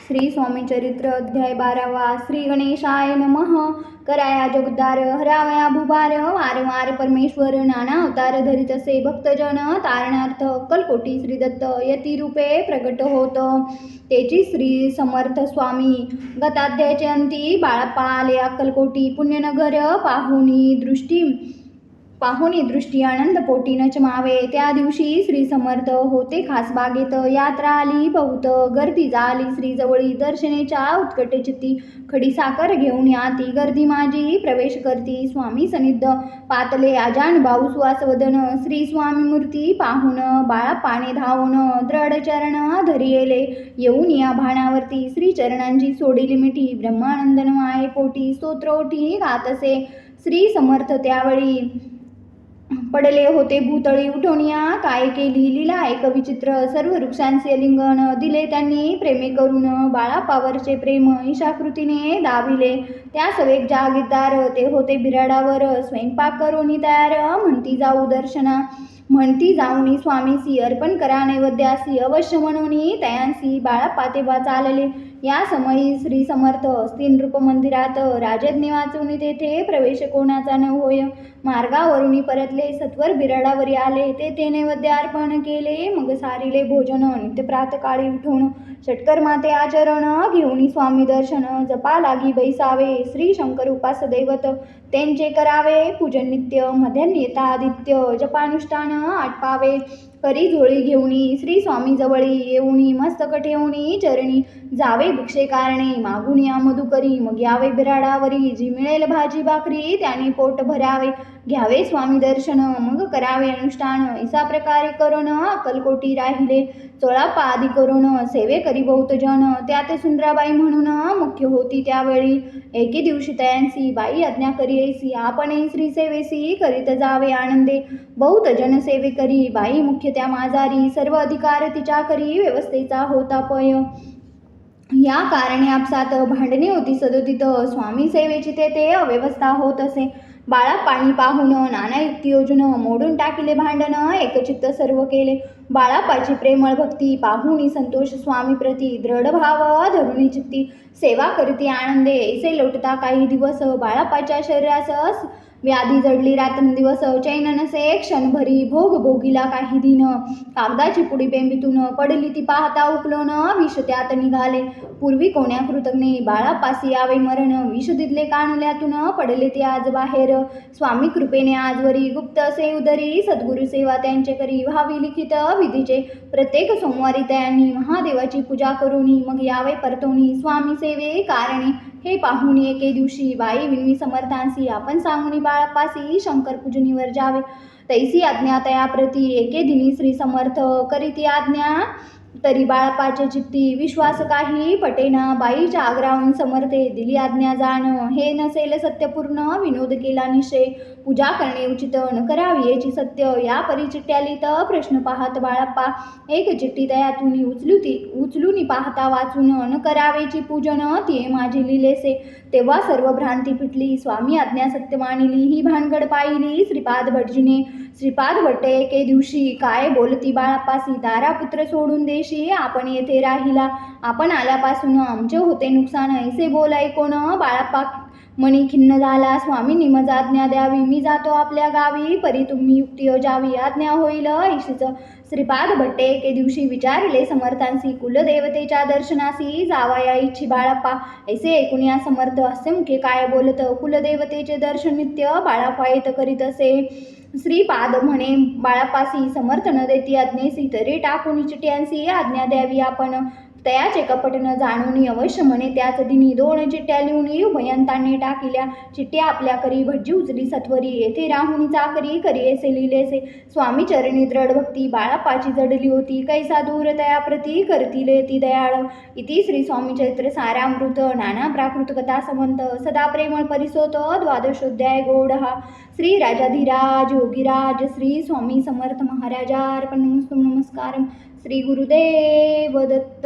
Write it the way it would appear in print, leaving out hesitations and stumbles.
श्री स्वामी चरित्र अध्याय 12वा। श्री गणेशाय नमः। कराया जगद्धार हरावया भूभार, वारंवार परमेश्वर नाना अवतार धरीत असे भक्तजन तारणार्थ अक्कलकोटी श्री दत्त यती रूपे प्रगट होत। तेची श्री समर्थ स्वामी गताध्यायाचे अंती बाळप्पा आले अक्कलकोटी पुण्यनगर पाहुणी दृष्टी आनंद पोटी न चमावे। त्या दिवशी श्री समर्थ होते खास बागेत, यात्रा आली बहुत गर्दी झाली श्री जवळी, दर्शनेच्या उत्कट चित्ती खडी साखर घेऊन याती गर्दी माझी प्रवेश करती स्वामी सनिध, पातले आजान भाऊ सुवासवदन श्री स्वामी मूर्ती पाहून बाळप्पाने धावून दृढ चरण धरियेले येऊन या भाणावरती श्री चरणांची सोडिली मिठी ब्रह्मानंदन माये पोटी स्तोत्र ओठी गात असे श्री समर्थ त्यावेळी पडले होते भूतळी उठवणिया काय केली लीला एक विचित्र सर्व वृक्षांचे लिंगण दिले त्यांनी प्रेमे करून बाळापावरचे प्रेम ईशाकृतीने दाविले त्या सवेक जागीरदार ते होते बिराडावर स्वयंपाक करून तयार म्हणती जाऊनी स्वामीसी अर्पण करा नैवेद्यासी अवश्य म्हणून तयांसी बाळाप्पा तेव्हा चालले या समयी श्री समर्थ स्थिन रूप मंदिरात राजज्ञे वाचून तेथे प्रवेश कोणाचा न होय मार्गावरून परतले सत्वर बिराडावरी आले तेथे नैवेद्य अर्पण केले मग सारिले भोजन नित्य प्रातकाळी उठून षटकर माते आचरण घेऊन स्वामी दर्शन जपा लागी बैसावे श्री शंकर उपास दैवत त्यांचे करावे पूजन नित्य मध्यान्ह येता आदित्य जपानुष्ठान आटपावे करी झोळी घेऊनी श्री स्वामी जवळी येऊनी मस्तक ठेवणी चरणी जावे भिक्षे कारणे मागून या मधुकरी मग यावे बिराडावरी जी मिळेल भाजी भाकरी त्याने पोट भरावे घ्यावे स्वामी दर्शन मग करावे अनुष्ठान असा प्रकारे करून अक्कलकोटी राहिले चोळाप्पा आदी करून सेवे करी बहुत जन त्यात सुंदराबाई म्हणून मुख्य होती त्यावेळी एके दिवशी तयांसी बाई आज्ञा करी ऐसी आपणही श्री सेवेसी करीत जावे आनंदे बहुत जन सेवे करी बाई मुख्य त्या माझारी सर्व अधिकार तिच्या करी व्यवस्थेचा होता पय या कारणे आपसात भांडणे होती सदोदित स्वामी सेवेची तेथे अव्यवस्था होत असे बाळाप्पानी पाहून नाना युक्ती योजन मोडून टाकिले भांडण एकचित्त सर्व केले बाळाप्पाची प्रेमळ भक्ती पाहुणी संतोष स्वामी प्रती दृढ भाव धरुणी चित्ती सेवा करती आनंदे ऐसे लोटता काही दिवस बाळाप्पाच्या शरीरास व्याधी जडली रात्रंदिवस चैन नसे क्षणभरी भोग भोगीला काही दिन कागदाची पुडी पेंबीतून पडली ती पाहता उपलोन विष त्यात निघाले पूर्वी कोण्या कृतज्ञे बाळापासी यावे मरण विष दिदले कानुल्यातून पडले ते आज बाहेर स्वामी कृपेने आजवरी गुप्त असे उदरी सद्गुरु सेवा त्यांचे करी व्हावी लिखित विधीचे प्रत्येक सोमवारी त्यांनी महादेवाची पूजा करूनी मग यावे परतोनी स्वामी सेवे कारणे हे पाहून एके दिवशी बाई विनवी समर्थांसी आपण सांगूनी बाळापासी शंकर पूजनीवर जावे तैसी आज्ञा तयाप्रती एके दिनी श्री समर्थ करीती आज्ञा तरी बाळाप्पाचे चित्ती विश्वास काही पटेना बाईच्या आग्रहावरून समर्थे दिली आज्ञा जाण हे नसेल सत्यपूर्ण विनोद केला निश्चय पूजा करणे उचित न करावी याची सत्य या परी चिठ्ठ्यालित प्रश्न पाहत बाळाप्पा एक चिठ्ठी तयातून उचलून पाहता वाचून न करावेची पूजन ती माझी लिलेसे तेव्हा सर्व भ्रांती फिटली स्वामी आज्ञा सत्य मानिली ही भानगड पाहिली श्रीपाद भटजीने श्रीपाद भट्ट एके दिवशी काय बोलती बाळाप्पासी दारा पुत्र सोडून देशी आपण येथे राहिला आपण आल्यापासून आमचे होते नुकसान ऐसे बोलाय कोण बाळाप्पा मनी खिन्न झाला स्वामींनी मज आज्ञा द्यावी मी जातो आपल्या गावी परी तुम्ही युक्ती योजावी आज्ञा होईल ऐशीच श्रीपाद भट्टे एके दिवशी विचारले समर्थांसी कुलदेवतेच्या दर्शनासी जावाया इच्छी बाळाप्पा ऐसे ऐकून या समर्थ हस्यमुखे काय बोलत कुलदेवतेचे दर्शन नित्य बाळाप्पा येत करीत असे श्रीपाद म्हणे बाळाप्पासी समर्थ न देती आज्ञेसी तरी टाकून चिठ्ठ्यांसी आज्ञा द्यावी आपण तयाचे कपट न जाणून अवश्य म्हणे त्याच दिनी 2 चिठ्ठ्या लिहून उभयंतांनी टाकिल्या चिठ्ठ्या आपल्या करी भटजी उचली सत्वरी येथे राहुनी चाकरी करी ऐसे लिहिलेसे स्वामी चरणी दृढ भक्ती बाळाप्पाची जडली होती कैसा दूर तयाप्रती करतील ती दयाळ इति श्री स्वामी चरित्र सारामृत नाना प्राकृत कथा समंत सदा प्रेमळ परिसोत द्वादशोध्याय गौडहा श्री राजाधिराज योगीराज श्री स्वामी समर्थ महाराजार्पण नमस्कारम श्री गुरुदेव दत्त।